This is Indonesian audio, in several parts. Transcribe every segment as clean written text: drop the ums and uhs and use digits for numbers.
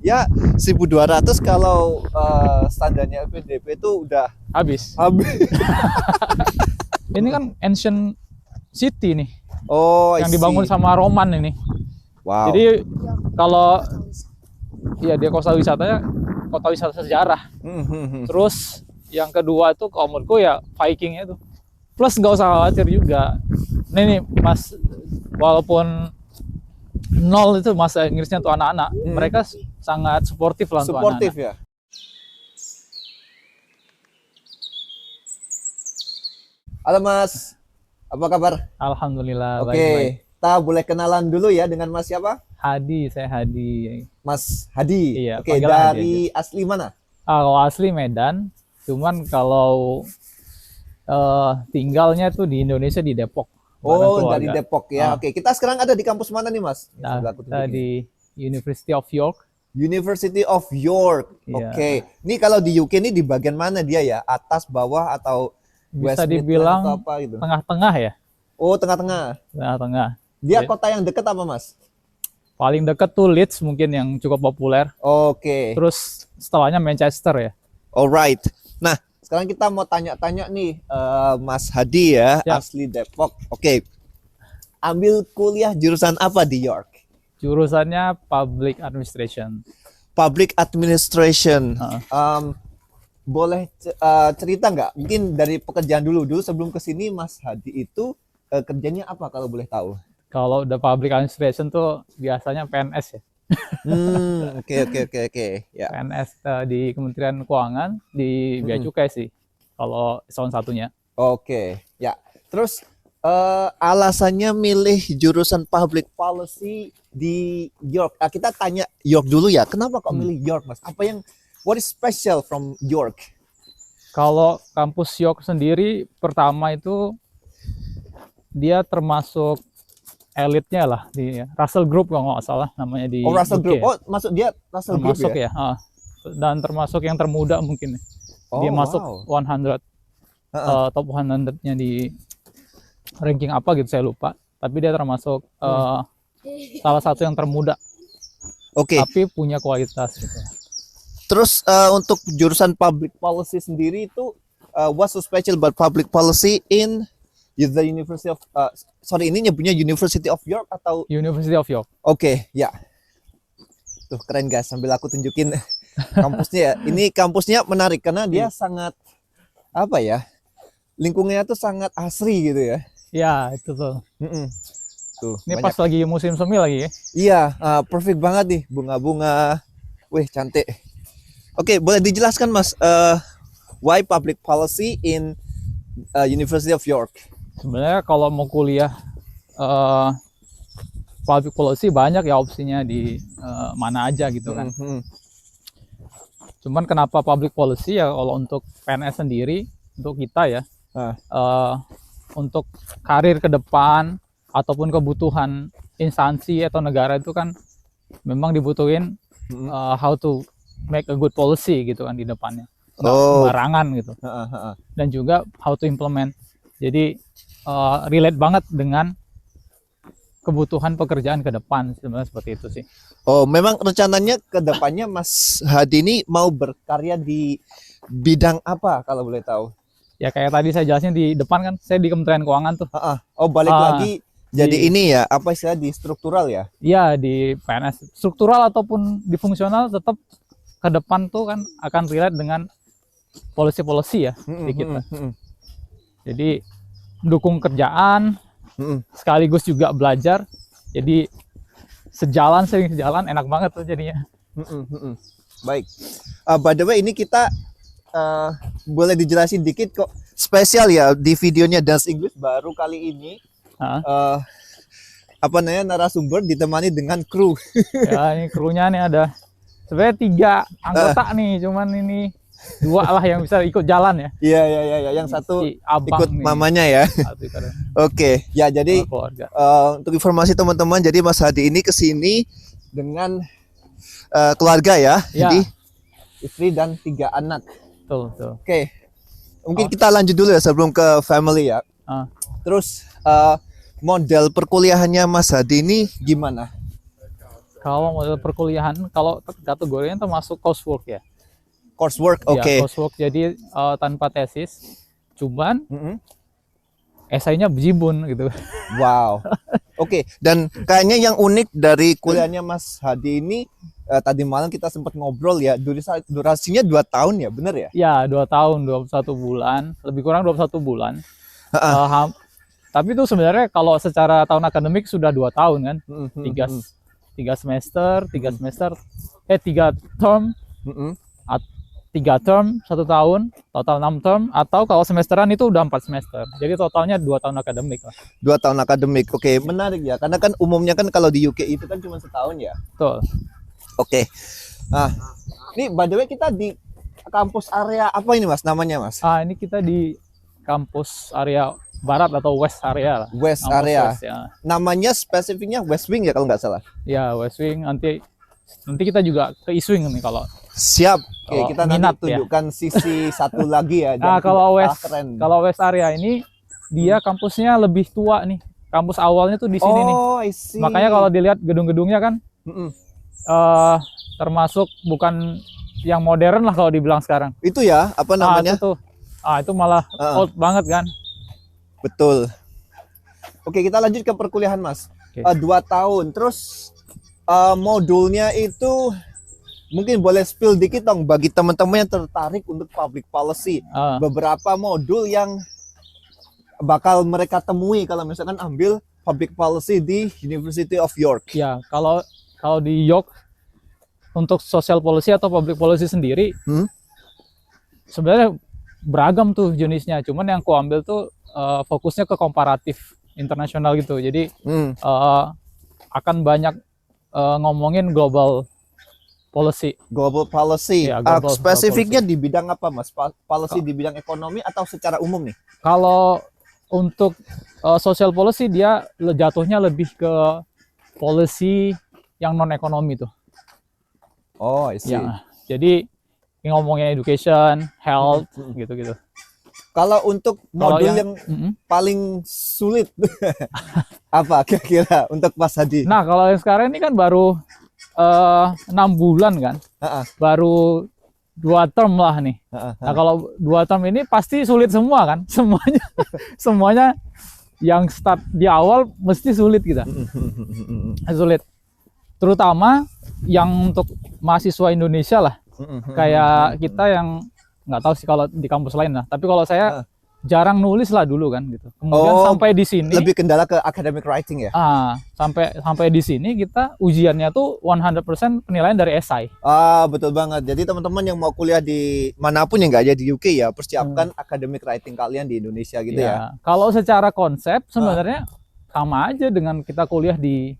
ya 1.200 kalau standarnya LPDP itu udah Habis. Ini kan ancient city nih, Oh, yang dibangun sama Roman ini. Wow. Jadi kalau ya dia kota wisatanya kota wisata sejarah. Terus yang kedua itu kalau menurutku ya Vikingnya itu. Plus nggak usah khawatir juga. Nih Mas, walaupun nol itu bahasa Inggrisnya tuh anak-anak, mereka sangat suportif lah untuk Suportif anak-anak. ya. Halo Mas, apa kabar? Alhamdulillah. Oke, Baik-baik. kita boleh kenalan dulu ya dengan Mas siapa? Hadi, saya Hadi. Mas Hadi. Iya, Oke, panggilan Hadi dari asli mana? Kalau asli Medan, cuman kalau tinggalnya tuh di Indonesia di Depok. bareng Oh, keluarga. dari Depok ya. Oke, kita sekarang ada di kampus mana nih Mas? Nah, Sebelah aku kita tunjukin. di University of York. University of York. Iya. Oke, ini kalau di UK ini di bagian mana dia ya? Atas, bawah, atau Bisa West Midland dibilang atau apa gitu? tengah-tengah ya. Oh, tengah-tengah. Tengah-tengah. Dia Oke. kota yang dekat apa Mas? Paling dekat tuh Leeds mungkin yang cukup populer. Oke. Terus setelahnya Manchester ya. Alright. Nah, sekarang kita mau tanya-tanya nih, Mas Hadi ya, Ya. asli Depok. Oke. Ambil kuliah jurusan apa di York? Jurusannya Public Administration. Public Administration. Heeh. Boleh cerita nggak? Mungkin dari pekerjaan dulu sebelum ke sini Mas Hadi itu kerjanya apa kalau boleh tahu? Kalau udah Public Administration tuh biasanya PNS ya. Oke. Ya. PNS di Kementerian Keuangan, di Bea Cukai sih. Kalau salah satunya. Oke. Ya. Terus alasannya milih jurusan Public Policy di York. Kita tanya York dulu ya. Kenapa kok milih York, Mas? What is special from York? Kalau kampus York sendiri pertama itu dia termasuk elitnya lah di Russell Group kalau nggak salah namanya di Russell UK Group. ya. Oh, masuk dia Russell Group Termasuk ya? ya. Dan termasuk yang termuda mungkin. Dia masuk wow. 100 top 100-nya di ranking apa gitu saya lupa. Tapi dia termasuk salah satu yang termuda. Oke. Tapi punya kualitas gitu. Terus untuk jurusan Public Policy sendiri itu what's so special about Public Policy in the University of ini nyebutnya University of York atau University of York. Oke, ya. Tuh keren guys, sambil aku tunjukin kampusnya ya. Ini kampusnya menarik karena dia sangat apa ya? Lingkungannya tuh sangat asri gitu ya. Ya, itu tuh. Tuh, Ini banyak. pas lagi musim semi lagi ya. Iya, perfect banget nih, bunga-bunga. Wih, cantik. Oke, boleh dijelaskan Mas, why public policy in University of York? Sebenarnya kalau mau kuliah public policy banyak ya opsinya di mana aja gitu kan. Cuman kenapa public policy ya kalau untuk PNS sendiri, untuk kita ya, untuk karir ke depan ataupun kebutuhan instansi atau negara itu kan memang dibutuhin how to make a good policy gitu kan di depannya. Sembarangan gitu. Dan juga how to implement. Jadi relate banget dengan kebutuhan pekerjaan ke depan sebenarnya seperti itu sih. Oh, memang rencananya ke depannya Mas Hadi ini mau berkarya di bidang apa kalau boleh tahu? Ya kayak tadi saya jelasin di depan kan, saya di Kementerian Keuangan tuh. Oh, balik lagi jadi ini ya, apa istilah di struktural ya? Iya, di PNS. Struktural ataupun di fungsional tetap ke depan tuh kan akan relate dengan policy-policy ya di kita. Jadi mendukung kerjaan, sekaligus juga belajar. Jadi sering sejalan, enak banget tuh jadinya. Baik. By the way, ini kita boleh dijelasin dikit kok. Spesial ya di videonya Dance English baru kali ini. Apa namanya, narasumber ditemani dengan kru. Ya ini krunya nih ada sebenarnya 3 anggota nih, cuman ini 2 lah yang bisa ikut jalan ya. Iya. Yang satu Si abang ikut nih. mamanya ya. Oke, ya jadi untuk informasi teman-teman, jadi Mas Hadi ini kesini dengan keluarga ya. Jadi istri dan 3 anak. Betul. Oke, mungkin kita lanjut dulu ya sebelum ke family ya. Terus model perkuliahannya Mas Hadi ini gimana? Kalau model perkuliahan, kalau kategorinya termasuk coursework ya. Coursework, oke. Ya, coursework jadi tanpa tesis, cuman esainya bejibun gitu. Wow. Oke, dan kayaknya yang unik dari kuliahnya Mas Hadi ini tadi malam kita sempat ngobrol ya, durasinya 2 tahun ya, bener ya? Ya, 2 tahun, 21 bulan, lebih kurang 21 bulan. Tapi itu sebenarnya kalau secara tahun akademik sudah 2 tahun kan, tiga semester, 3 term, 3 term 1 tahun, total 6 term, atau kalau semesteran itu udah 4 semester. Jadi totalnya 2 tahun akademik lah. 2 tahun akademik, oke, menarik ya, karena kan umumnya kan kalau di UK itu kan cuma setahun ya. Betul. Oke, nah, ini by the way kita di kampus area apa ini Mas, namanya Mas? Ini kita di kampus area barat atau west area lah. West Kampus area. West, ya. Namanya spesifiknya West Wing ya kalau nggak salah. Ya, West Wing, nanti kita juga ke East Wing nih kalau. Siap. Oke, Kalau kita minat, nanti tunjukkan sisi satu lagi ya. Nah, kalau keren. kalau West area ini dia kampusnya lebih tua nih. Kampus awalnya tuh di sini nih. I see. Makanya kalau dilihat gedung-gedungnya kan termasuk bukan yang modern lah kalau dibilang sekarang. Itu ya, apa namanya? Itu malah old banget kan. Betul. Oke, kita lanjut ke perkuliahan Mas. 2 tahun. Terus modulnya itu mungkin boleh spill dikit dong bagi teman-teman yang tertarik untuk public policy. Beberapa modul yang bakal mereka temui kalau misalkan ambil public policy di University of York. Ya, kalau di York untuk social policy atau public policy sendiri sebenarnya beragam tuh jenisnya. Cuman yang aku ambil tuh fokusnya ke komparatif internasional gitu. Jadi akan banyak ngomongin global policy. Global policy. Ya, spesifiknya di bidang apa Mas? Policy di bidang ekonomi atau secara umum nih? Kalau untuk social policy dia jatuhnya lebih ke policy yang non ekonomi tuh. I see. Ya, jadi ngomongin education, health, gitu-gitu. Kalau untuk modul yang paling sulit apa kira-kira untuk Mas Hadi? Nah, kalau yang sekarang ini kan baru 6 bulan kan, baru 2 term lah nih. Nah, kalau 2 term ini pasti sulit semua kan, semuanya yang start di awal mesti sulit kita, sulit. Terutama yang untuk mahasiswa Indonesia lah, kayak kita yang nggak tahu sih kalau di kampus lain lah. Tapi kalau saya jarang nulis lah dulu kan gitu. Kemudian sampai di sini lebih kendala ke academic writing ya. Sampai di sini kita ujiannya tuh 100% penilaian dari esai. Betul banget. Jadi teman-teman yang mau kuliah di manapun yang nggak aja di UK ya, persiapkan academic writing kalian di Indonesia gitu ya. Kalau secara konsep sebenarnya sama aja dengan kita kuliah di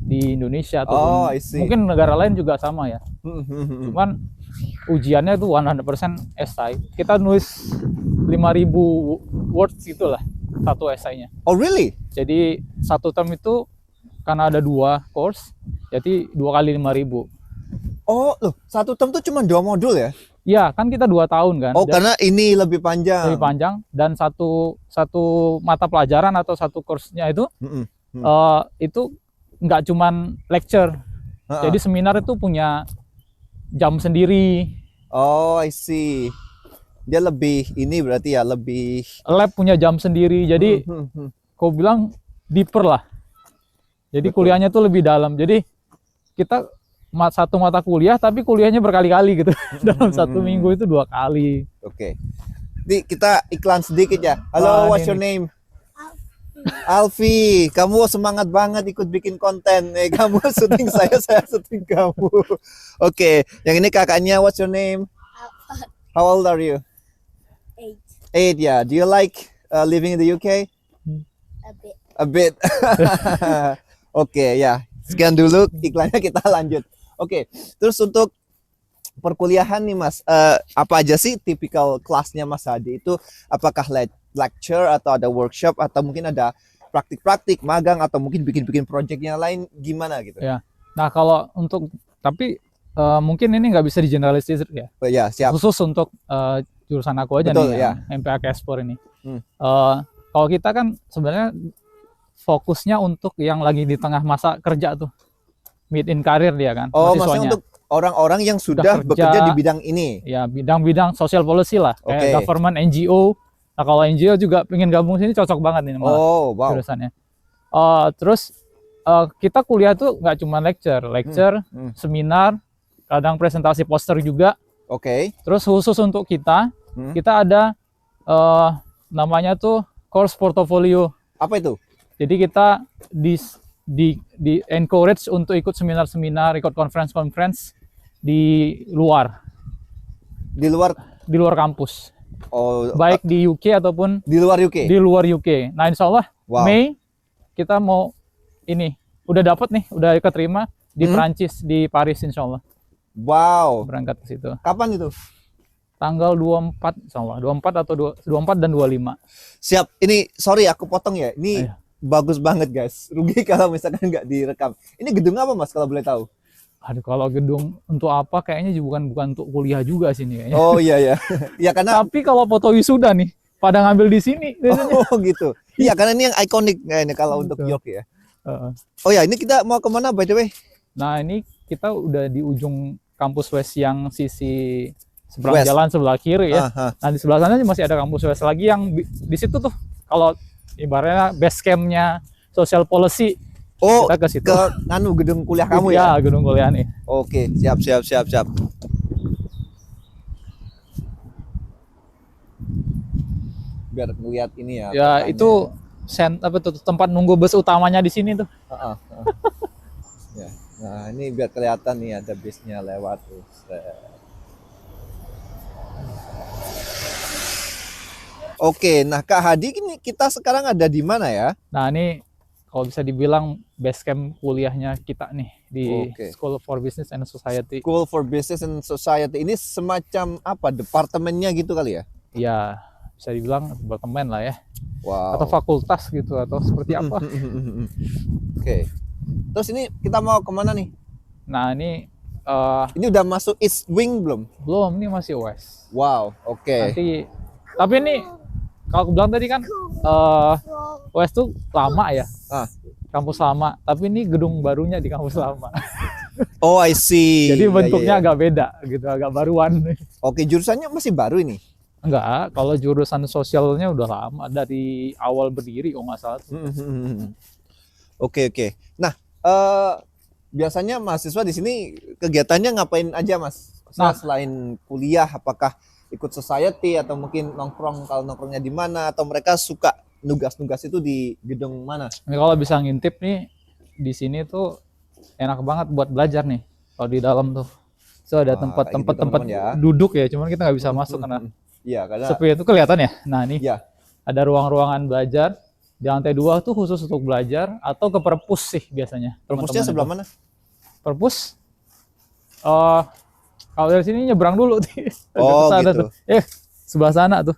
Indonesia atau mungkin negara lain juga sama ya. Cuman ujiannya itu 100% esai. Kita nulis 5.000 words gitulah satu esainya. Oh really? Jadi 1 term itu karena ada 2 course, jadi 2 kali 5.000. Oh loh, 1 term tuh cuma 2 modul ya? Ya kan kita 2 tahun kan. Karena ini lebih panjang. Lebih panjang dan satu mata pelajaran atau satu course-nya itu itu nggak cuman lecture. Jadi seminar itu punya jam sendiri. I see. Dia lebih ini berarti ya, lebih lab punya jam sendiri. Jadi kau bilang deeper lah. Jadi kuliahnya tuh lebih dalam. Jadi kita satu mata kuliah tapi kuliahnya berkali-kali gitu. Dalam 1 minggu itu 2 kali. Oke. Jadi kita iklan sedikit ya. Halo, what's your name? Alfi, kamu semangat banget ikut bikin konten. Kamu syuting saya syuting kamu. Oke, yang ini kakaknya, what's your name? How old are you? 8 ya. Do you like living in the UK? A bit. Oke, ya. Sekian dulu iklannya, kita lanjut. Oke, terus untuk perkuliahan nih Mas, apa aja sih tipikal kelasnya Mas Hadi itu? Apakah lecture atau ada workshop atau mungkin ada praktik-praktik, magang atau mungkin bikin-bikin projectnya lain, gimana gitu? Ya. Nah kalau untuk mungkin ini nggak bisa digeneralisir ya. Ya siap. Khusus untuk jurusan aku aja. Betul, nih ya. MPAK Ekspor ini. Kalau kita kan sebenarnya fokusnya untuk yang lagi di tengah masa kerja tuh. mid in karir dia kan, Oh, maksudnya mahasiswanya. untuk orang-orang yang sudah kerja. bekerja di bidang ini. Ya, bidang-bidang social policy lah, kayak Oke. government, NGO. Nah, kalau NGO juga pengen gabung sini cocok banget nih malah Oh, wow. jurusannya. Terus kita kuliah tuh nggak cuma lecture, seminar, kadang presentasi poster juga. Oke. Terus khusus untuk kita Hmm. ada namanya tuh course portfolio. Apa itu? Jadi kita di encourage untuk ikut seminar-seminar, ikut conference di luar Di luar, kampus, oh, baik di UK ataupun di luar UK. di luar UK. Nah, insya Allah Wow. Mei kita mau ini udah dapat nih, udah keterima di Perancis, di Paris, insya Allah Wow. berangkat ke situ. Kapan itu? Tanggal 24, insya Allah 24 atau 24 dan 25. Siap. Ini sorry aku potong ya. Ini Ayo. bagus banget guys. Rugi kalau misalkan nggak direkam. Ini gedung apa Mas kalau boleh tahu? Aduh, kalau gedung untuk apa kayaknya bukan untuk kuliah juga sih nih kayaknya. Oh iya ya. Ya karena Tapi kalau foto wisuda nih pada ngambil di sini biasanya. oh gitu. Iya karena ini yang ikonik kayaknya kalau untuk Betul. York ya. Heeh. Oh ya, ini kita mau kemana by the way? Nah, ini kita udah di ujung kampus West yang sisi seberang West. jalan sebelah kiri ya. Aha. Nah, di sebelah sana masih ada kampus West lagi yang di situ tuh kalau ibaratnya base campnya social policy, Oh, kita ke situ. ke anu gedung kuliah kamu ya? Ya, gedung kuliah nih. Oke, siap. Biar ngeliat ini ya. Ya, kotanya. itu apa tuh tempat nunggu bus utamanya di sini tuh. Heeh, heeh. Ya. Nah, ini biar kelihatan nih ada bisnya lewat tuh. Set. Oke, nah Kak Hadi ini kita sekarang ada di mana ya? Nah, ini kalau bisa dibilang base camp kuliahnya kita nih di Oke. School for Business and Society. School for Business and Society. Ini semacam apa? Departemennya gitu kali ya? Ya, bisa dibilang departemen lah ya. Wow. Atau fakultas gitu, atau seperti apa. Oke. Terus ini kita mau kemana nih? Nah, ini Ini udah masuk East Wing belum? belum, ini masih West. Wow, oke. Nanti, tapi ini kalau aku bilang tadi kan West tuh lama ya, Ah. kampus lama. Tapi ini gedung barunya di kampus lama. Oh, I see. Jadi Iya, bentuknya iya, iya. agak beda gitu, agak baruan. Oke, jurusannya masih baru ini. Enggak, kalau jurusan sosialnya udah lama dari awal berdiri kalau nggak salah. Oke. Nah, biasanya mahasiswa di sini kegiatannya ngapain aja, Mas? Nah. Selain kuliah, apakah ikut society atau mungkin nongkrong? Kalau nongkrongnya di mana? Atau mereka suka nugas-nugas itu di gedung mana? Ini kalau bisa ngintip nih di sini tuh enak banget buat belajar nih. Kalau di dalam tuh, so ada Wah, tempat-tempat kayak gitu, teman-teman ya. duduk ya, cuman kita nggak bisa masuk karena Iya, karena sepi itu kelihatan ya. Nah, nih ya. ada ruang-ruangan belajar di lantai 2 tuh khusus untuk belajar atau ke perpus sih biasanya. Perpusnya teman-teman sebelah itu. mana? Perpus kalau dari sini nyebrang dulu tuh. Oh, Sana gitu. tuh. Sebelah sana tuh.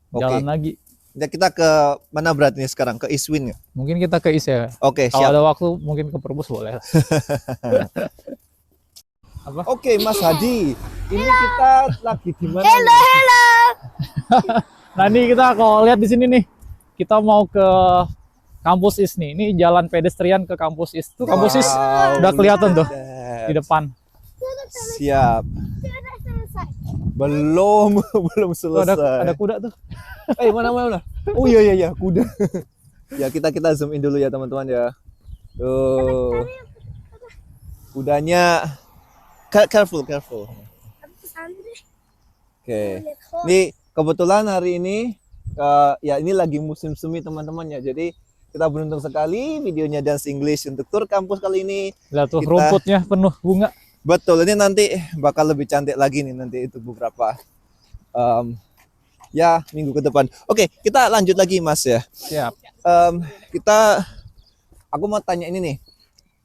Oke. Jalan lagi. Ya, kita ke mana berarti nih sekarang? Ke East Wing ya? Mungkin kita ke IS ya. Oke, Kalau siap. ada waktu mungkin ke perpus boleh. Apa? Oke, Mas Hadi. Ini kita lagi di mana? Nah, ini kita kalau lihat di sini nih, kita mau ke kampus IS nih. Ini jalan pedestrian ke kampus IS. Tuh kampus IS Wow, udah kelihatan tuh lihat. di depan. Siap. Belum Tuh selesai. ada kuda tuh. Mana? Oh iya, kuda. Ya, kita zoom in dulu ya, teman-teman ya. Tuh. Kudanya careful. Oke. Ini kebetulan hari ini ya ini lagi musim semi, teman-teman ya. Jadi kita beruntung sekali videonya Dance English untuk tur kampus kali ini. Lihat tuh Kita- rumputnya penuh bunga. Betul, ini nanti bakal lebih cantik lagi nih nanti itu beberapa ya minggu ke depan. Oke, kita lanjut lagi Mas ya. Siap. Aku mau tanya ini nih,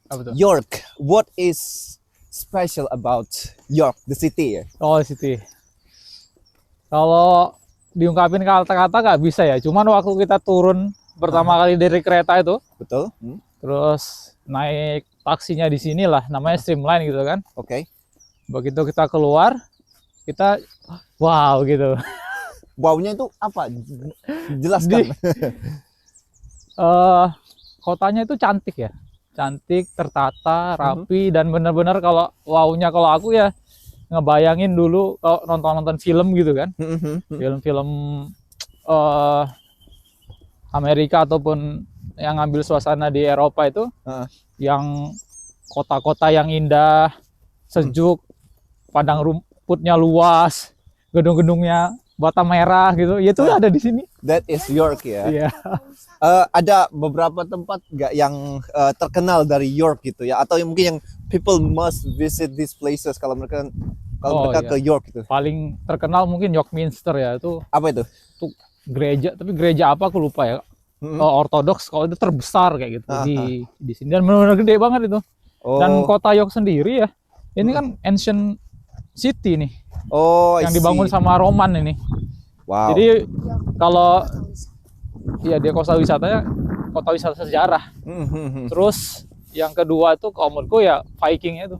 Apa tuh? York, what is special about York, the city ya? Oh, di situ. Kalau diungkapin kata-kata nggak bisa ya. Cuman waktu kita turun pertama kali dari kereta itu, Betul? terus naik taksinya di sini lah, namanya Streamline gitu kan. Oke. Begitu kita keluar, kita wow gitu. Wow-nya itu apa? Jelaskan. Kotanya itu cantik ya. cantik, tertata, rapi, dan benar-benar kalau wow-nya kalau aku ya ngebayangin dulu kalau nonton film gitu kan, film-film Amerika ataupun yang ngambil suasana di Eropa itu, yang kota-kota yang indah, sejuk, padang rumputnya luas, gedung-gedungnya bata merah gitu, ya itu ada di sini. That is York ya. Iya. Ada beberapa tempat nggak yang terkenal dari York gitu ya, atau yang mungkin yang people must visit these places kalau mereka ke York gitu. Paling terkenal mungkin York Minster ya, itu Apa itu? tuh gereja, tapi gereja apa aku lupa ya. Ortodoks, kalau itu terbesar kayak gitu di sini, dan benar-benar gede banget itu. Dan kota York sendiri ya, ini kan ancient city nih. Yang dibangun sama Roman ini. Wow. Jadi kalau ya dia kota wisatanya kota wisata sejarah. Terus yang kedua itu kalau menurutku ya Vikingnya itu.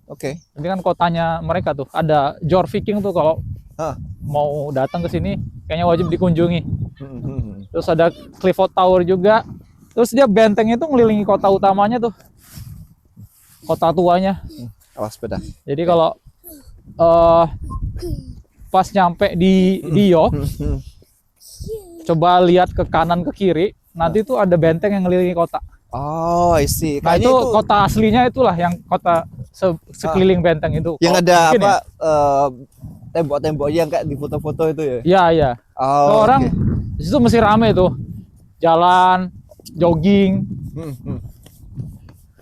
Oke. Ini kan kotanya mereka tuh, ada Jor Viking tuh, kalau mau datang ke sini kayaknya wajib dikunjungi. Terus ada Clifford Tower juga. Terus dia benteng itu ngelilingi kota utamanya tuh, kota tuanya. Awas sepeda. Jadi kalau pas nyampe di York, coba lihat ke kanan ke kiri, nanti tuh ada benteng yang ngelilingi kota. I see. Nah, itu kota aslinya itulah, yang kota sekeliling benteng itu. Yang ada apa? Ya? Tembok-tembok yang kayak di foto-foto itu ya? Iya, iya. Orang di situ mesti rame tuh, jalan, jogging.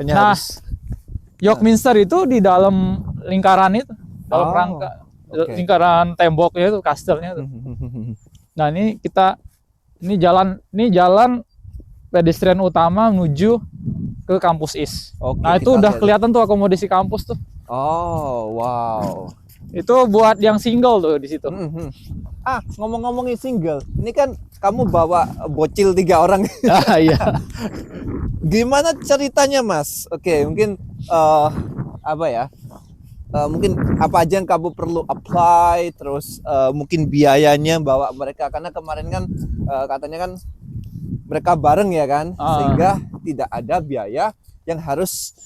Nah, York Minster itu di dalam lingkaran itu, dalam rangka lingkaran temboknya itu, kastelnya tuh. Nah, ini jalan pedestrian utama menuju ke kampus East. Nah, itu udah kelihatan tuh akomodasi kampus tuh. Wow. Itu buat yang single tuh di situ. Ngomong-ngomongin single, ini kan kamu bawa bocil 3 orang. Iya. Gimana ceritanya, Mas? Oke, mungkin apa ya? Mungkin apa aja yang kamu perlu apply, terus mungkin biayanya bawa mereka, karena kemarin kan katanya kan mereka bareng ya kan, sehingga tidak ada biaya yang harus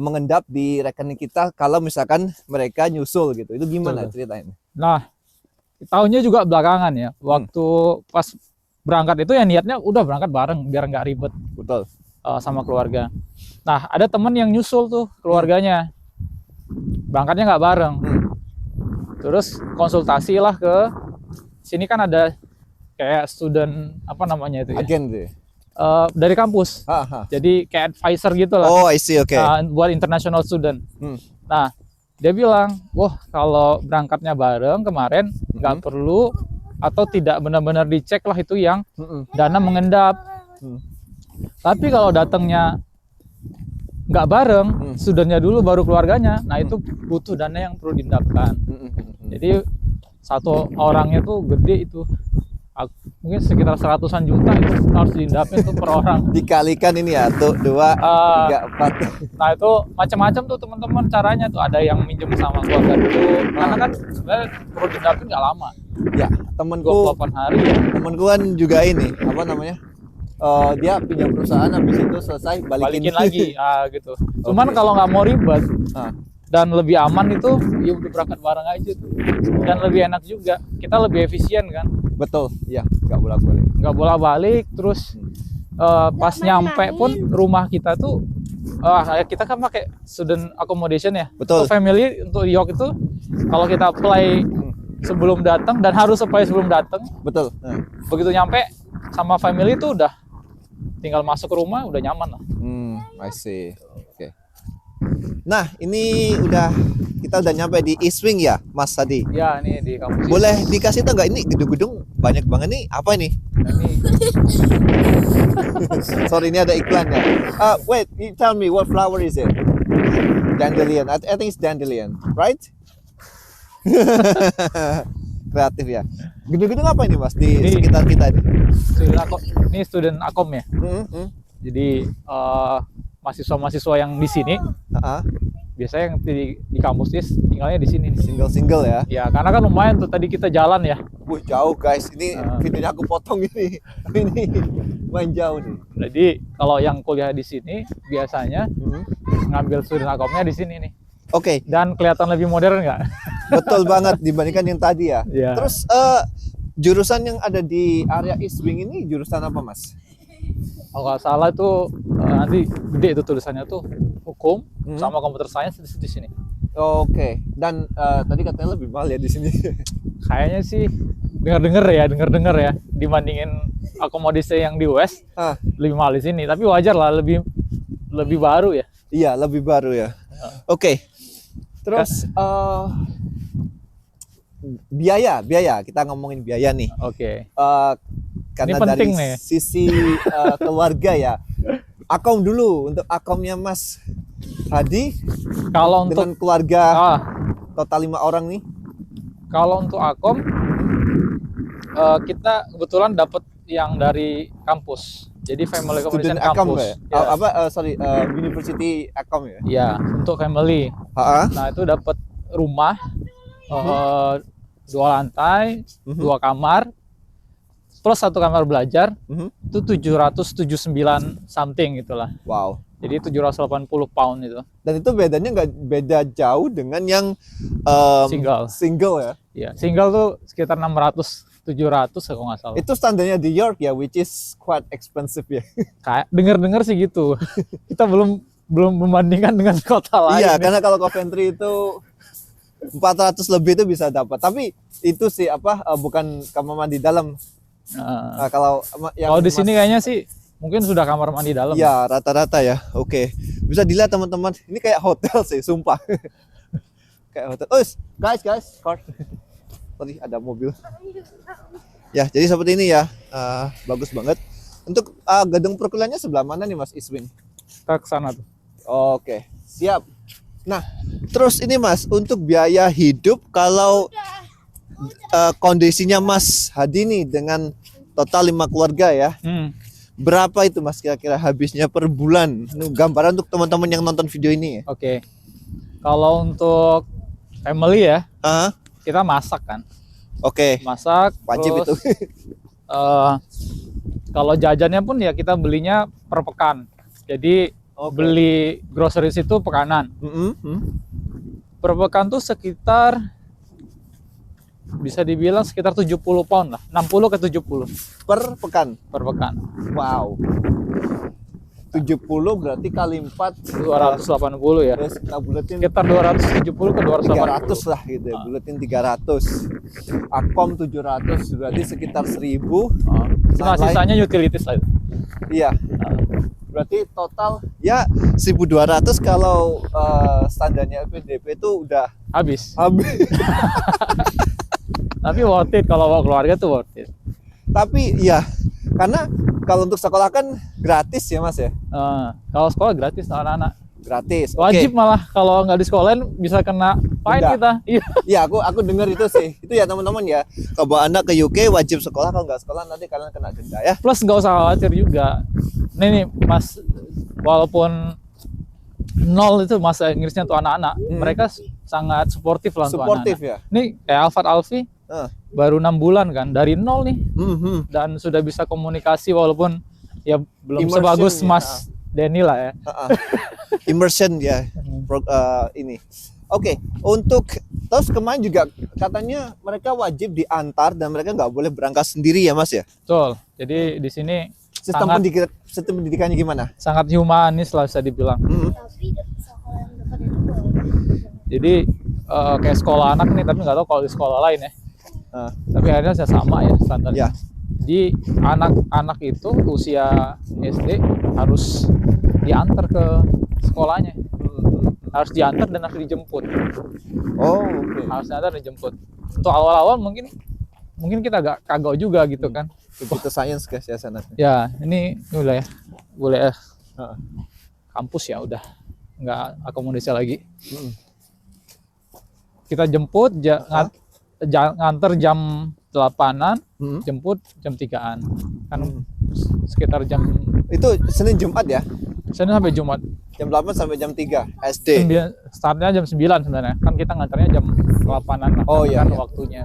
mengendap di rekening kita kalau misalkan mereka nyusul gitu. Itu gimana ceritanya? Nah, tahunnya juga belakangan ya. Waktu pas berangkat itu ya niatnya udah berangkat bareng biar nggak ribet. Betul. Sama keluarga. Nah, ada temen yang nyusul tuh keluarganya. Berangkatnya nggak bareng. Terus konsultasi lah ke sini, kan ada kayak student apa namanya itu ya? Agen deh. Dari kampus. Jadi kayak advisor gitu lah. I see, oke. Buat international student. Nah, dia bilang, wah kalau berangkatnya bareng kemarin nggak perlu atau tidak benar-benar dicek lah itu yang dana mengendap. Tapi kalau datangnya nggak bareng, studentnya dulu baru keluarganya, nah itu butuh dana yang perlu diendapkan. Jadi satu orangnya tuh gede itu, mungkin sekitar 100-an juta itu harus diendapin tuh per orang. Dikalikan ini ya, tuh 2, 3, 4. Nah itu macam-macam tuh teman-teman caranya tuh, ada yang minjem sama keluarga dulu, karena kan sebenarnya perlu diendapin nggak lama. Ya, temenku 28 hari. Temenku kan juga ini, apa namanya? Dia pinjam perusahaan, habis itu selesai balikin lagi, gitu. Cuman kalau nggak mau ribet dan lebih aman itu, ya udah berangkat bareng aja tuh. Dan lebih enak juga, kita lebih efisien kan. Betul, ya, nggak bolak-balik. Terus pas nyampe pun rumah kita tuh, kita kan pakai student accommodation ya. Betul. Untuk family, untuk York itu kalau kita apply sebelum datang, dan harus apply sebelum datang. Betul. Begitu nyampe sama family itu udah tinggal masuk ke rumah, udah nyaman lah. I see. Oke. Nah, ini kita udah nyampe di East Wing ya, Mas Sadi? Ya, ini di kampus. Boleh dikasih tau nggak, ini gedung-gedung banyak banget nih, apa ini? Ini sorry, ini ada iklan ya. Wait, you tell me what flower is it? Dandelion. I think it's dandelion, right? Kreatif ya. Gedung-gedung apa ini, Mas, di sekitar kita ini? Ini student akom ya. Jadi mahasiswa-mahasiswa yang di sini biasanya yang di kampus tinggalnya di sini. Single ya? Ya, karena kan lumayan tuh tadi kita jalan ya. Jauh guys. Ini videonya aku potong ini. Ini Main jauh nih. Jadi kalau yang kuliah di sini biasanya ngambil student account-nya di sini nih. Oke, Dan kelihatan lebih modern nggak? betul banget dibandingkan yang tadi ya. Iya. Terus jurusan yang ada di area East Wing ini jurusan apa, Mas? Kalau nggak salah tuh nanti gede itu tulisannya tuh hukum sama computer science di sini. Oke, dan tadi katanya lebih mahal ya di sini. Kayaknya sih dengar-dengar ya dibandingin akomodasi yang di West Ah, lebih mahal di sini. Tapi wajar lah, lebih baru ya. iya, lebih baru ya. Oke. Terus biaya kita ngomongin biaya nih. Oke. Karena Ini penting dari nih. sisi keluarga ya. Akom dulu untuk akomnya Mas Hadi Kalau untuk dengan keluarga total 5 orang nih. kalau untuk akom kita kebetulan dapat yang dari kampus. Jadi family accommodation Student Akom kampus. ya? University Akom ya. Iya, untuk family. Ha-ha. Nah, itu dapat rumah 2 lantai, 2 kamar, plus 1 kamar belajar. Itu 779 something gitulah. Wow. Jadi 780 pound itu. Dan itu bedanya nggak beda jauh dengan yang single ya. Iya, single tuh sekitar 600 700 kalau nggak salah. Itu standarnya di York ya, which is quite expensive ya. Kayak dengar-dengar sih gitu. Kita belum membandingkan dengan kota lain. Iya, nih. karena kalau Coventry itu 400 lebih itu bisa dapat. Tapi itu sih bukan kamar mandi dalam. Nah, Kalau yang kalau di sini kayaknya sih mungkin sudah kamar mandi dalam. ya rata-rata ya. Oke. Bisa dilihat teman-teman. Ini kayak hotel sih, sumpah. Kayak hotel. Oh, guys, car. Tadi ada mobil. Ya, jadi seperti ini ya. Bagus banget. Untuk gedung perkuliahannya sebelah mana nih Mas Iswin? Kita ke sana tuh. Oke, siap. Nah, terus ini Mas, untuk biaya hidup kalau kondisinya Mas Hadi nih dengan total 5 keluarga ya. Berapa itu Mas kira-kira habisnya per bulan? Ini gambaran untuk teman-teman yang nonton video ini ya. Oke. Kalau untuk family ya, kita masak kan. Oke, Masak wajib terus, itu. kalau jajannya pun ya kita belinya per pekan. Jadi beli groceries itu pekanan. Per pekan tuh sekitar bisa dibilang sekitar 70 pound lah, 60 ke 70 Per pekan. per pekan. Wow. 70 berarti kali 4 280 ya. terus kita buletin Sekitar 270 ke 300 280. lah gitu ya. Buletin 300. Akom 700 berarti sekitar 1000. Nah, sisanya utilities lah itu. Iya. Berarti total ya 1200 kalau standarnya LPDP itu udah Habis. habis. Tapi worth it kalau bawa keluarga tuh worth it. Tapi ya karena kalau untuk sekolah kan gratis ya Mas ya. Kalau sekolah gratis anak-anak. Gratis. Wajib malah kalau nggak disekolahin bisa kena fine Denda. kita. Iya. Iya, aku dengar itu sih. Itu ya teman-teman ya. Kalau bawa anak ke UK wajib sekolah, kalau nggak sekolah nanti kalian kena denda ya. Plus nggak usah khawatir juga. Nih Mas, walaupun nol itu bahasa Inggrisnya tuh anak-anak, mereka sangat suportif lah untuk Suportif anak-anak. ya. Nih kayak Alfat Alfi baru 6 bulan kan dari nol nih dan sudah bisa komunikasi walaupun ya belum Immersion sebagus ya. Mas Denny lah ya. Immersion ya. Ini. Oke, untuk terus kemarin juga katanya mereka wajib diantar dan mereka nggak boleh berangkat sendiri ya Mas ya. Betul. Jadi di sini Sistem pendidikannya gimana? sangat humanis lah bisa dibilang. Tapi sekolah yang dekat itu boleh. Jadi kayak sekolah anak nih, tapi nggak tahu kalau di sekolah lain ya. Tapi akhirnya saya sama ya standarnya. Ya. Jadi anak-anak itu usia SD harus diantar ke sekolahnya. Harus diantar dan harus dijemput. Oh, oke. Harus diantar dan dijemput. Untuk awal-awal mungkin kita agak kagok juga gitu kan. Computer science guys ya sana. Ya, ini udah ya. Boleh kampus ya udah nggak akomodasi lagi. Kita jemput nganter jam 8-an, jemput jam 3-an. Kan sekitar jam Itu Senin Jumat ya? Senin sampai Jumat. Jam 8 sampai jam 3 SD. Startnya jam 9 sebenarnya. Kan kita nganternya jam 8-an lah. Oh iya, Kan iya. waktunya.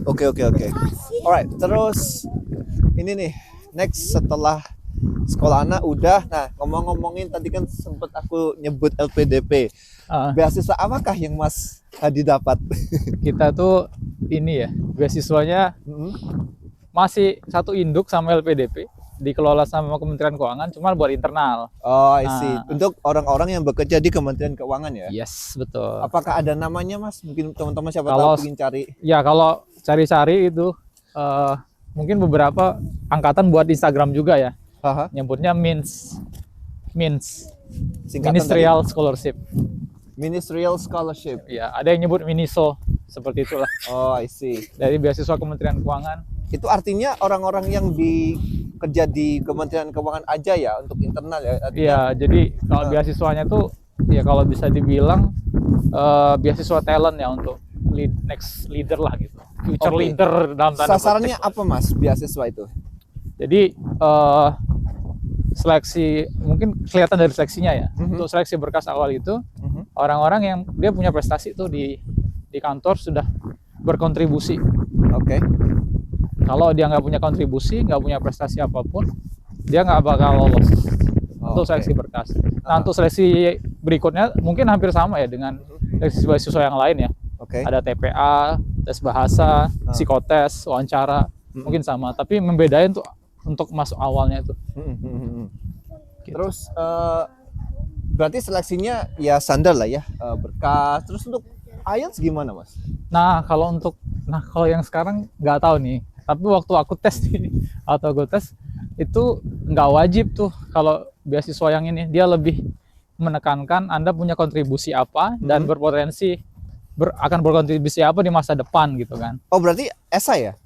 Oke. Alright, terus ini nih next setelah sekolah anak udah. Nah, ngomongin tadi kan sempat aku nyebut LPDP. Ah, Beasiswa apakah yang Mas Hadi dapat? kita tuh ini ya, beasiswanya Mm-mm. masih satu induk sama LPDP, dikelola sama Kementerian Keuangan, cuma buat internal. Oh, I see. Ah. Untuk orang-orang yang bekerja di Kementerian Keuangan ya. Yes, betul. Apakah ada namanya, Mas? Mungkin teman-teman siapa Kalau- tahu ingin cari. Ya kalau cari-cari itu mungkin beberapa angkatan buat Instagram juga ya, Haha. nyebutnya MINS, Singkatan Ministerial Scholarship. dari Ministerial Scholarship. Ya, ada yang nyebut MINISO seperti itulah. Oh, I see. Dari beasiswa Kementerian Keuangan. Itu artinya orang-orang yang kerja di Kementerian Keuangan aja ya untuk internal ya. Artinya- Iya, jadi kalau beasiswanya tuh ya kalau bisa dibilang beasiswa talent ya untuk next leader lah gitu. Future Oke. leader dalam tanda Sasarannya petik. apa, Mas? Beasiswa itu? Jadi seleksi mungkin kelihatan dari seleksinya ya. Mhm. Untuk seleksi berkas awal itu Mhm. orang-orang yang dia punya prestasi tuh di kantor sudah berkontribusi. Oke. Kalau dia nggak punya kontribusi, nggak punya prestasi apapun, dia nggak bakal lolos untuk Oke. seleksi berkas. Nah, untuk seleksi berikutnya mungkin hampir sama ya dengan seleksi beasiswa yang lain ya. Oke. Ada TPA, tes bahasa, psikotes, wawancara, mungkin sama. Tapi membedain tuh untuk masuk awalnya itu. Gitu. Terus berarti seleksinya ya standar lah ya, berkas. Terus untuk IELTS gimana, Mas? Nah, kalau yang sekarang nggak tahu nih. Tapi waktu aku tes nih, atau gue tes itu nggak wajib tuh kalau beasiswa yang ini. Dia lebih menekankan Anda punya kontribusi apa dan berpotensi akan berkontribusi apa di masa depan gitu kan. Oh, berarti esai ya?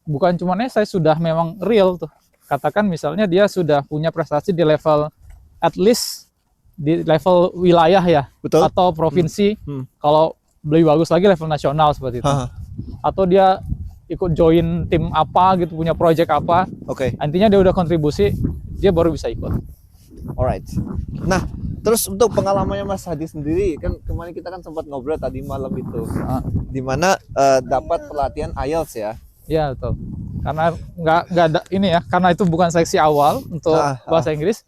Bukan cuma saya sudah memang real tuh. Katakan misalnya dia sudah punya prestasi di level at least di level wilayah ya, Betul. atau provinsi. Kalau lebih bagus lagi level nasional seperti itu. Haha. Atau dia ikut join tim apa gitu, punya project apa. Oke. Intinya dia udah kontribusi, dia baru bisa ikut. Alright. Nah, terus untuk pengalamannya Mas Hadi sendiri, kan kemarin kita kan sempat ngobrol tadi malam itu, di mana dapat pelatihan IELTS ya. Ya betul. Karena nggak ada ini ya, karena itu bukan seleksi awal untuk bahasa Inggris.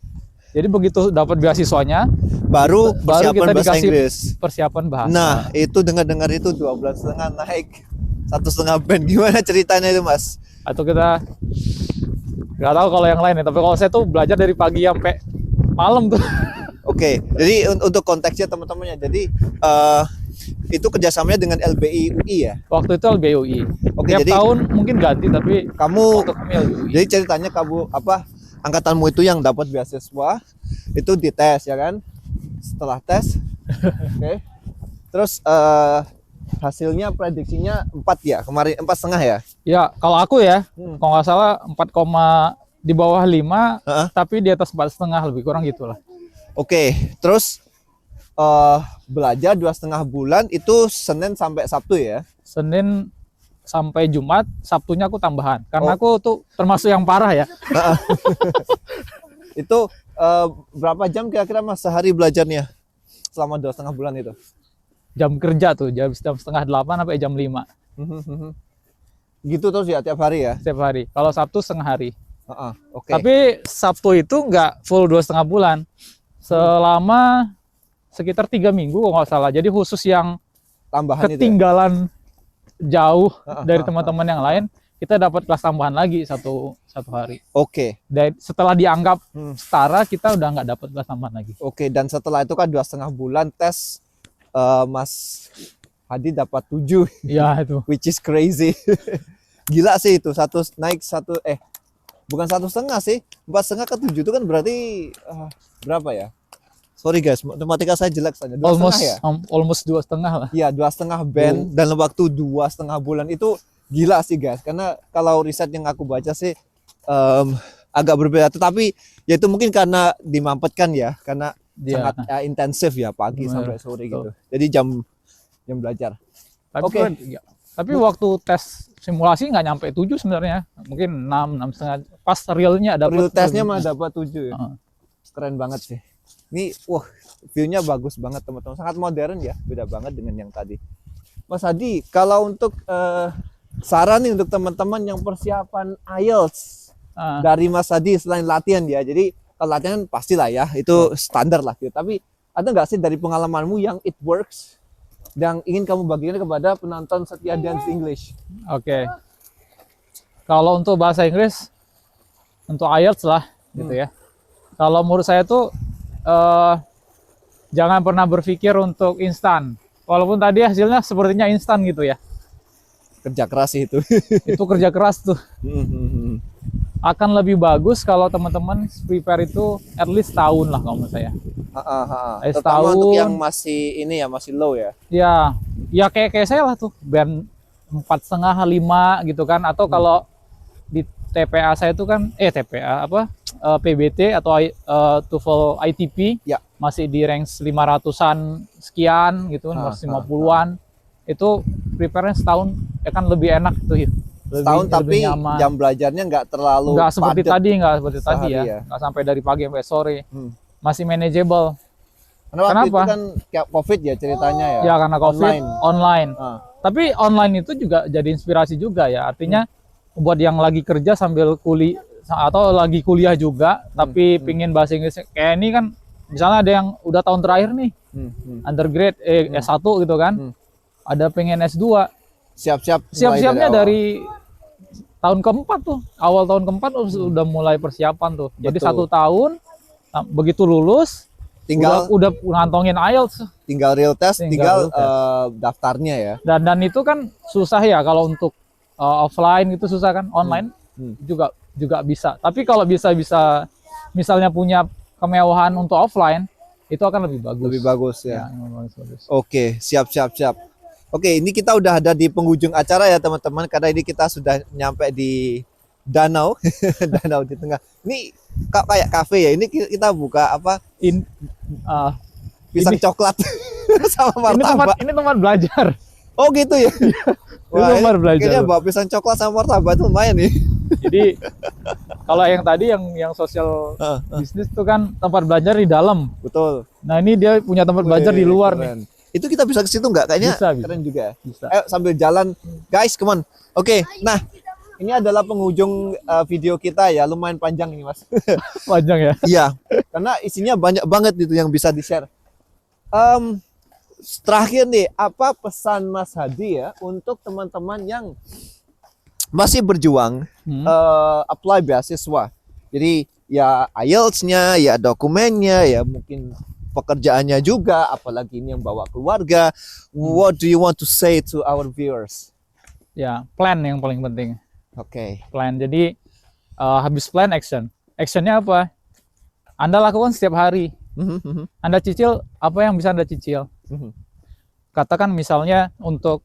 Jadi begitu dapat beasiswanya, Baru persiapan kita bahasa dikasih Inggris. persiapan bahasa. Nah, itu dengar-dengar itu 2 bulan setengah naik 1,5 band. Gimana ceritanya itu, Mas? Atau kita nggak tahu kalau yang lain ya, tapi kalau saya tuh belajar dari pagi sampai malam tuh. Oke, jadi untuk konteksnya teman-temannya, jadi itu kerjasamanya dengan LBI UI ya. Waktu itu LBUI. Oke, Tiap jadi tahun mungkin ganti, tapi kamu, waktu kami LBUI. jadi ceritanya kamu angkatanmu itu yang dapat beasiswa itu dites ya kan? Setelah tes, oke. Terus hasilnya prediksinya 4 ya kemarin, 4,5 ya. Ya, kalau aku ya, kalau nggak salah 4, di bawah 5, tapi di atas 4,5 lebih kurang gitulah. Oke, terus belajar 2,5 bulan itu Senin sampai Sabtu ya. Senin sampai Jumat, Sabtunya aku tambahan. Karena aku tuh termasuk yang parah ya. Itu berapa jam kira-kira Mas sehari belajarnya selama 2,5 bulan itu? Jam kerja tuh, jam 7:30 sampai jam 5 Gitu terus ya tiap hari ya? setiap hari. Kalau Sabtu setengah hari. Oke. Tapi Sabtu itu nggak full 2,5 bulan. Selama sekitar 3 minggu kalau nggak salah. Jadi khusus yang Tambahan itu ya? ketinggalan jauh dari teman-teman yang lain, kita dapat kelas tambahan lagi satu hari. Oke. Dan setelah dianggap setara, kita udah nggak dapat kelas tambahan lagi. Oke, dan setelah itu kan 2,5 bulan tes, Mas Hadi dapat 7, Ya itu. which is crazy. Gila sih itu, bukan 1,5 sih, 4,5 ke 7 itu kan berarti berapa ya? Sorry guys, matematika saya jelek saja. 2,5 ya? Almost 2,5 lah. Iya, 2,5 band dalam waktu 2,5 bulan itu gila sih guys. Karena kalau riset yang aku baca sih agak berbeda. Tetapi ya itu mungkin karena dimampetkan ya, karena sangat intensif ya pagi sampai sore gitu. Jadi jam belajar. Tapi waktu tes simulasi nggak nyampe 7 sebenarnya, mungkin 6,5. Pas realnya dapat. Real tesnya mah dapat 7 ya. Keren banget sih. Ini view-nya bagus banget teman-teman. Sangat modern ya, beda banget dengan yang tadi. Mas Hadi, kalau untuk saran nih untuk teman-teman yang persiapan IELTS dari Mas Hadi selain latihan ya. Jadi kalau latihan pastilah ya, itu standar lah gitu. Tapi ada nggak sih dari pengalamanmu yang it works yang ingin kamu bagikan kepada penonton setia Dance English? Oke. Kalau untuk bahasa Inggris, untuk IELTS lah, gitu ya. Kalau menurut saya tuh jangan pernah berpikir untuk instan. Walaupun tadi hasilnya sepertinya instan gitu ya. Kerja keras sih itu. Itu kerja keras tuh. Akan lebih bagus kalau teman-teman prepare itu at least tahun lah kalau menurut saya. Terutama untuk Setahun. yang masih ini ya, masih low ya. Ya kayak saya lah tuh, band 4,5 5 gitu kan. Atau kalau di TPA saya tuh kan TPA apa PBT atau TOEFL ITP Ya. masih di range 500-an sekian gitu, 150-an. Itu prepare-nya setahun ya kan lebih enak tuh ya. Setahun tapi nyaman. jam belajarnya nggak terlalu Nggak seperti padat. tadi, nggak seperti tadi Sehari ya. ya. Nggak sampai dari pagi sampai sore. Hmm. Masih manageable. Karena waktu itu Kenapa? kan kayak COVID ya ceritanya ya. Ya karena COVID online. Ah. Tapi online itu juga jadi inspirasi juga ya. Artinya buat yang lagi kerja sambil kuliah atau lagi kuliah juga, tapi pingin bahasa Inggris kayak ini kan, misalnya ada yang udah tahun terakhir nih, undergrad S1 gitu kan, ada pengen S2, siap-siapnya dari tahun keempat tuh, awal tahun keempat udah mulai persiapan tuh. Jadi Betul. 1 tahun begitu lulus tinggal udah ngantongin IELTS. real test, tinggal Tinggal real daftarnya ya. Dan itu kan susah ya kalau untuk offline itu susah kan, online juga bisa. Tapi kalau bisa misalnya punya kemewahan untuk offline, itu akan lebih bagus. Lebih bagus ya. Memang bagus. Oke, siap. Oke, ini kita udah ada di penghujung acara ya teman-teman, karena ini kita sudah nyampe di danau, danau di tengah. Ini kayak kafe ya. Ini kita buka apa? Pisang Ini- coklat sama martabak. Ini tempat belajar. Oh gitu ya. Itu tempat belajar. Kayaknya bawa pisang coklat sama martabak itu lumayan nih. Jadi kalau yang tadi yang sosial bisnis itu kan tempat belajar di dalam. Betul. Nah ini dia punya tempat belajar di luar nih. Itu kita bisa ke situ nggak? Kayaknya Bisa. keren juga ya. Bisa. Ayo sambil jalan, guys, come on. Oke, nah ini adalah penghujung video kita ya, lumayan panjang ini mas. Panjang ya. Iya, karena isinya banyak banget itu yang bisa di-share. Terakhir nih, apa pesan Mas Hadi ya untuk teman-teman yang masih berjuang apply beasiswa? Jadi ya IELTS-nya, ya dokumennya, ya mungkin pekerjaannya juga, apalagi ini yang bawa keluarga. What do you want to say to our viewers? Ya, plan yang paling penting. Oke. Plan. Jadi habis plan action. Actionnya apa? Anda lakukan setiap hari. Anda cicil apa yang bisa Anda cicil. Katakan misalnya untuk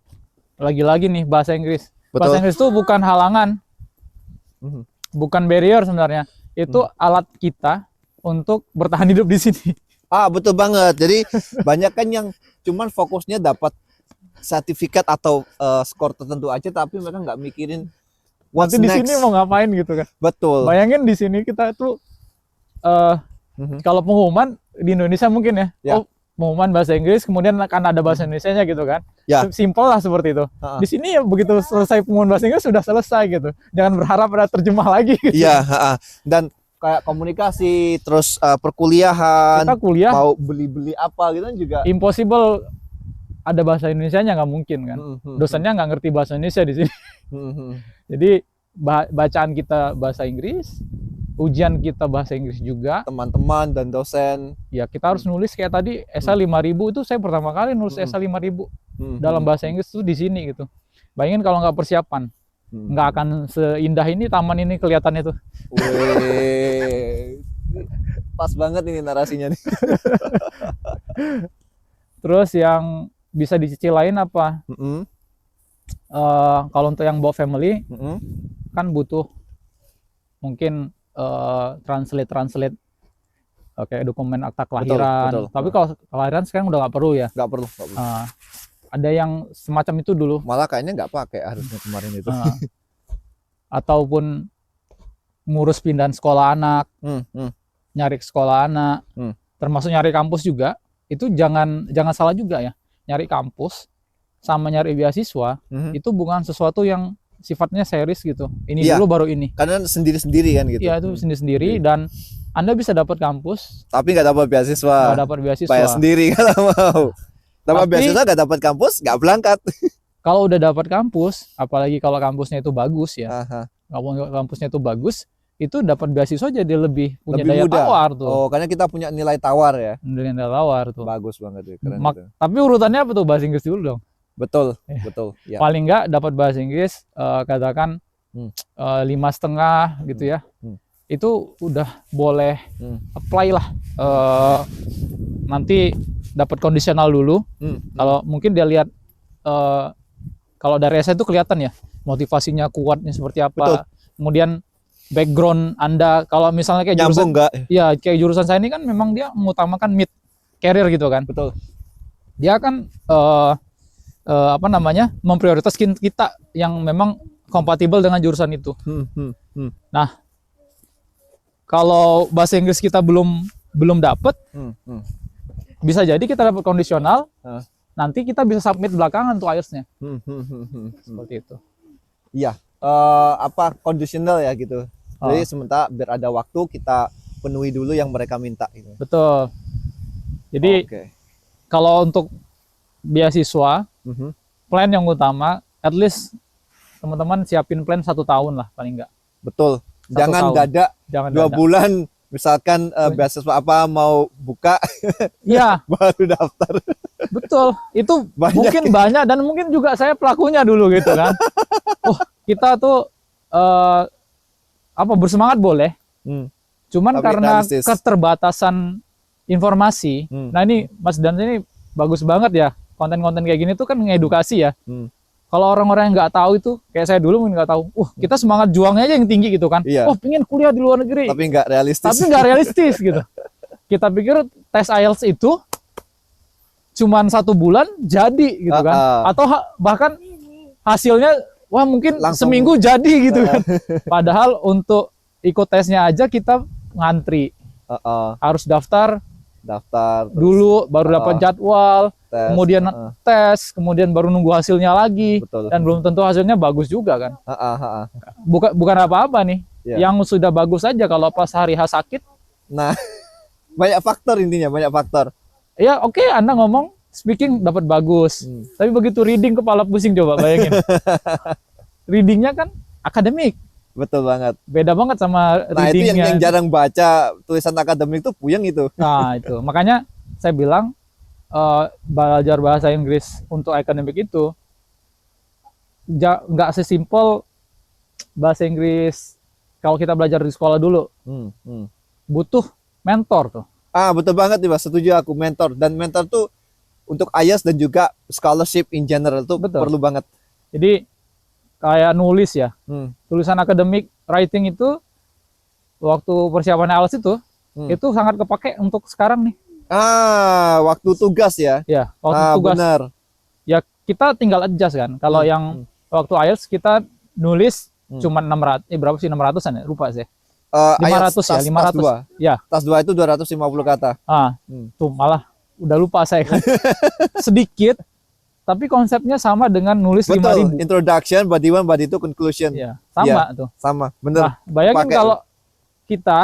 lagi-lagi nih bahasa Inggris. Betul. Bahasa Inggris itu bukan halangan, bukan barrier sebenarnya. Itu alat kita untuk bertahan hidup di sini. Ah, betul banget. Jadi banyak kan yang cuman fokusnya dapat sertifikat atau skor tertentu aja, tapi mereka nggak mikirin what's Nanti di next. sini mau ngapain gitu kan. Betul. Bayangin di sini kita tuh kalau pengumuman di Indonesia mungkin ya. Ya. Oh, pengumuman bahasa Inggris kemudian akan ada bahasa Indonesianya gitu kan. Ya. Simpel lah seperti itu. Di sini ya begitu selesai pengumuman bahasa Inggris sudah selesai gitu. Jangan berharap ada terjemah lagi gitu. Iya, dan kayak komunikasi, terus perkuliahan, Kita kuliah mau beli-beli apa gitu kan juga. impossible ada bahasa Indonesianya nggak mungkin kan. Mhm. Dosennya nggak ngerti bahasa Indonesia di sini. Mhm. Jadi bacaan kita bahasa Inggris, ujian kita bahasa Inggris juga. Teman-teman dan dosen. Ya kita harus nulis kayak tadi SA 5.000 itu saya pertama kali nulis SA 5.000 dalam bahasa Inggris tuh di sini gitu. Bayangin kalau nggak persiapan, nggak akan seindah ini taman ini kelihatannya tuh. Wih. Pas banget ini narasinya nih. Terus yang bisa dicicil lain apa? Kalau untuk yang bawa family kan butuh mungkin translate kayak dokumen akta kelahiran. betul. Tapi kalau kelahiran sekarang udah nggak perlu ya. Nggak perlu. Ada yang semacam itu dulu. Malah kayaknya nggak pakai harusnya kemarin itu. Ataupun ngurus pindahan sekolah anak, nyari sekolah anak, termasuk nyari kampus juga. Itu jangan salah juga ya. Nyari kampus sama nyari beasiswa itu bukan sesuatu yang sifatnya series gitu. Ini Iya. dulu baru ini. Karena sendiri-sendiri kan gitu. Iya, itu sendiri-sendiri dan Anda bisa dapat kampus, Tapi nggak dapat beasiswa. nggak dapat beasiswa. Bayar sendiri kalau mau. Dapat Tapi- beasiswa nggak dapat kampus, nggak berangkat. Kalau udah dapat kampus, apalagi kalau kampusnya itu bagus ya, Aha. kalau kampusnya itu bagus, itu dapat beasiswa jadi lebih punya Lebih daya mudah. tawar tuh. Oh, karena kita punya nilai tawar ya. Daya tawar tuh. Bagus banget ya, keren Mak- itu. Tapi urutannya apa tuh bahasa Inggris dulu dong. Betul, Iya. betul. Ya. Paling nggak dapat bahasa Inggris katakan Hmm. 5,5 gitu ya. Hmm. Itu udah boleh Hmm. apply lah. Nanti dapat kondisional dulu. Hmm. Kalau mungkin dia lihat kalau dari saya itu kelihatan ya motivasinya kuatnya seperti apa. Betul. Kemudian background Anda kalau misalnya kayak jurusan Nyambung nggak? ya kayak jurusan saya ini kan memang dia mengutamakan mid career gitu kan. Betul. Dia kan apa namanya memprioritaskan kita yang memang kompatibel dengan jurusan itu. Nah, kalau bahasa Inggris kita belum dapat, bisa jadi kita dapat kondisional. Ah. Nanti kita bisa submit belakangan tuh IELTS-nya. Seperti itu. Iya, apa conditional ya gitu. Jadi sementara biar ada waktu kita penuhi dulu yang mereka minta gitu. Betul. Jadi Oke. kalau untuk beasiswa, plan yang utama, at least teman-teman siapin plan 1 tahun lah paling enggak. Betul. 1 Jangan tahun. dadak Jangan 2 dadak. bulan misalkan beasiswa apa mau buka Iya, baru daftar. betul. Itu Banyak. mungkin banyak dan mungkin juga saya pelakunya dulu gitu kan. Oh, kita tuh apa bersemangat boleh. Cuman Tapi karena realistis. keterbatasan informasi. Nah, ini Mas Dan ini bagus banget ya. Konten-konten kayak gini tuh kan ngedukasi ya. Kalau orang-orang yang nggak tahu itu, kayak saya dulu mungkin nggak tahu. Kita semangat juangnya aja yang tinggi gitu kan. Iya. Oh, pengen kuliah di luar negeri. Tapi nggak realistis. Tapi nggak realistis gitu. Kita pikir tes IELTS itu cuman 1 bulan jadi gitu kan. Atau bahkan hasilnya wah mungkin Langsung. seminggu jadi gitu kan. Padahal untuk ikut tesnya aja kita ngantri. Harus daftar Daftar terus dulu, baru dapat jadwal, tes. kemudian tes, kemudian baru nunggu hasilnya lagi. Betul. Dan belum tentu hasilnya bagus juga kan. Bukan apa-apa nih. Iya. Yang sudah bagus saja kalau pas hari H sakit, Nah, banyak faktor intinya, banyak faktor. ya oke, Anda ngomong speaking dapat bagus. Tapi begitu reading kepala pusing, coba bayangin. Readingnya kan akademik. Betul banget. Beda banget sama Nah, itu yang readingnya. jarang baca tulisan akademik itu puyeng itu. Nah, itu. Makanya saya bilang belajar bahasa Inggris untuk akademik itu nggak sesimpel bahasa Inggris kalau kita belajar di sekolah dulu. Butuh mentor tuh. Betul banget nih, Mas. Setuju aku, mentor. Dan mentor tuh untuk IELTS dan juga scholarship in general tuh Betul. perlu banget. Jadi kayak nulis ya. Tulisan akademik writing itu waktu persiapan IELTS itu sangat kepake untuk sekarang nih. Waktu tugas ya. Ya, waktu tugas. Benar. Ya kita tinggal adjust kan. Kalau yang waktu IELTS kita nulis cuma 600, berapa sih 600-an ya? Lupa sih. 500 ya, 500. Ya. Tas 2 itu 250 kata. Tuh malah udah lupa saya kan. Sedikit, tapi konsepnya sama dengan nulis Betul. 5.000. Introduction, body 1, body 2, conclusion. Ya, sama tuh. Sama, bener. Nah, bayangin Pakai. kalau kita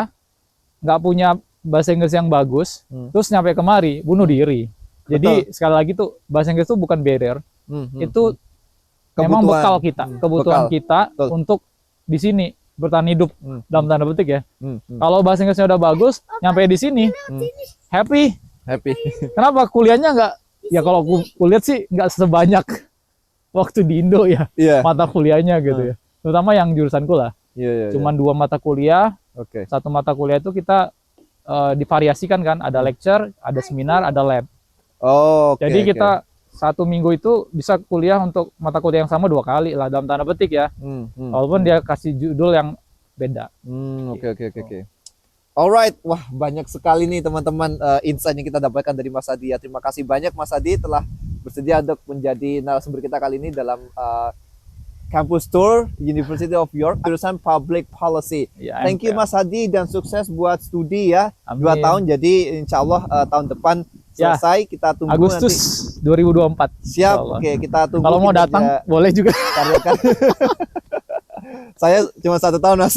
nggak punya bahasa Inggris yang bagus, terus nyampe kemari, bunuh diri. Jadi sekali lagi tuh bahasa Inggris itu bukan barrier, itu memang Kebutuhan. bekal kita, kebutuhan Bekal. kita Betul. untuk di sini bertahan hidup dalam tanda petik ya. Kalau Kalau bahasa Inggrisnya udah bagus, nyampe di sini happy. happy. Kenapa kuliahnya nggak? Ya kalau kuliah sih nggak sebanyak waktu di Indo ya Iya. mata kuliahnya gitu ya. Terutama yang jurusanku lah. Iya. Cuman 2 mata kuliah. Oke. 1 mata kuliah itu kita divariasikan kan, ada lecture, ada seminar, ada lab. Oke. Jadi oke. kita 1 minggu itu bisa kuliah untuk mata kuliah yang sama 2 kali lah dalam tanda petik ya. Walaupun dia kasih judul yang beda. Oke. Alright, wah banyak sekali nih teman-teman insight yang kita dapatkan dari Mas Adi ya. Terima kasih banyak Mas Adi telah bersedia untuk menjadi narasumber kita kali ini dalam Campus Tour University of York jurusan Public Policy. Ya, Thank you Mas Adi dan sukses buat studi ya. Amin. 2 tahun, jadi insya Allah tahun depan Ya. selesai. Kita tunggu Agustus. nanti 2024. Siap. Insyaallah. Oke, kita tunggu. Kalau mau kinerja datang boleh juga. karya-karya. Saya cuma 1 tahun Mas.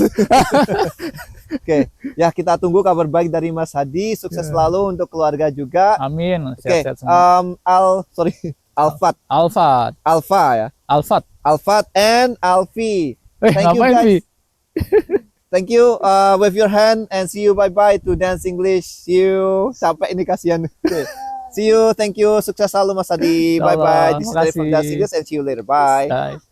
Oke, ya kita tunggu kabar baik dari Mas Hadi. Sukses selalu untuk keluarga juga. Amin. Oke, Sehat-sehat semua. Alfat, Alfat, Alfa ya, Alfat. Alfat and Alfi. Thank you Ngapain, guys. Vi? Thank you. Wave your hand and see you. Bye bye to Dance English. See you. Sampai ini kasihan. Oke. See you. Thank you. Sukses selalu Mas Hadi. Bye bye. This is Terima Dari from kasih. Dance English and see you later. Bye. Bye.